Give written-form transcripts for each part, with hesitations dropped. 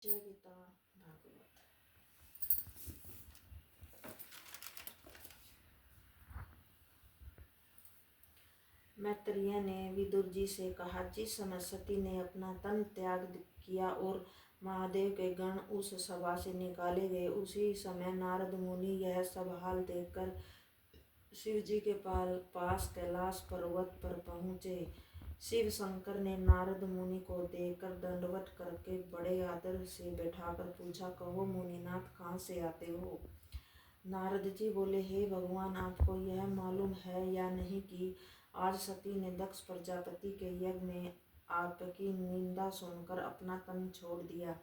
जय गीता भागवत। मैत्रेय ने विदुर जी से कहा, जिस समय सती ने अपना तन त्याग किया और महादेव के गण उस सभा से निकाले गए, उसी समय नारद मुनि यह सब हाल देखकर शिव जी के पास कैलाश पर्वत पर पहुँचे। शिव शंकर ने नारद मुनि को देखकर दंडवत करके बड़े आदर से बैठाकर पूछा, कहो मुनिनाथ, कहाँ से आते हो? नारद जी बोले, हे भगवान, आपको यह मालूम है या नहीं कि आज सती ने दक्ष प्रजापति के यज्ञ में आपकी निंदा सुनकर अपना तन छोड़ दिया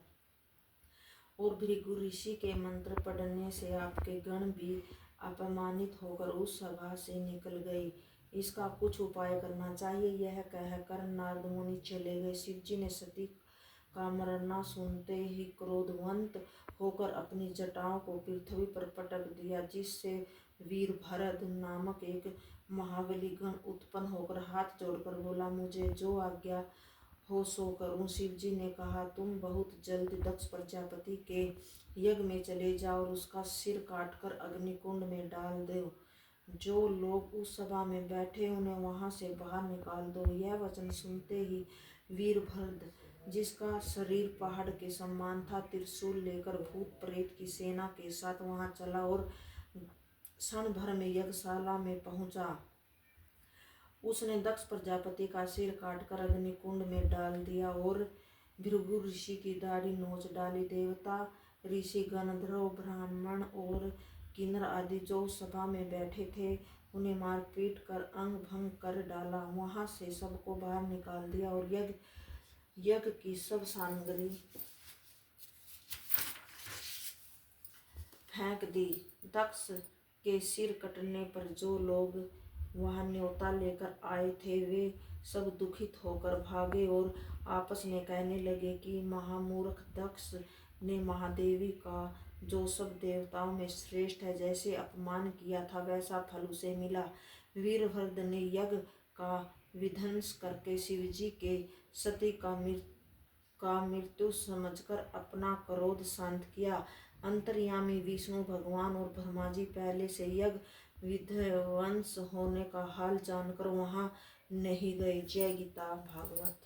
और भृगु ऋषि के मंत्र पढ़ने से आपके गण भी अपमानित होकर उस सभा से निकल गई। इसका कुछ उपाय करना चाहिए। यह कहकर नारद मुनि चले गए। शिव जी ने सती का मरना सुनते ही क्रोधवंत होकर अपनी जटाओं को पृथ्वी पर पटक दिया, जिससे वीरभद्र नामक एक महाबली गण उत्पन्न होकर हाथ जोड़कर बोला, मुझे जो आज्ञा हो सो करूं। शिव जी ने कहा, तुम बहुत जल्द दक्ष प्रजापति के यज्ञ में चले जाओ और उसका सिर काटकर अग्निकुंड में डाल दो। जो लोग उस सभा में बैठे उन्हें वहां से बाहर निकाल दो। यह वचन सुनते ही वीरभद्र, जिसका शरीर पहाड़ के समान था, त्रिशूल लेकर भूत प्रेत की सेना के साथ वहां चला और क्षण भर में यज्ञशाला में पहुंचा। उसने दक्ष प्रजापति का सिर काटकर अग्निकुंड में डाल दिया और भृगु ऋषि की दाढ़ी नोच डाली। देवता, ऋषि, गंधर्व, ब्राह्मण और किन्नर आदि जो सभा में बैठे थे, उन्हें मारपीट कर अंग भंग कर डाला। वहां से सबको बाहर निकाल दिया और यज्ञ की सब सामग्री फेंक दी। दक्ष के सिर कटने पर जो लोग वहां न्योता लेकर आए थे, वे सब दुखित होकर भागे और आपस में कहने लगे कि महामूर्ख दक्ष ने महादेवी का, जो सब देवताओं में श्रेष्ठ है, जैसे अपमान किया था, वैसा फल उसे मिला। वीरभद्र ने यज्ञ का विध्वंस करके शिवजी के सती का मृत्यु समझकर अपना क्रोध शांत किया। अंतर्यामी विष्णु भगवान और ब्रह्मा जी पहले से यज्ञ विध्वंस होने का हाल जानकर वहां नहीं गए। जय गीता भागवत।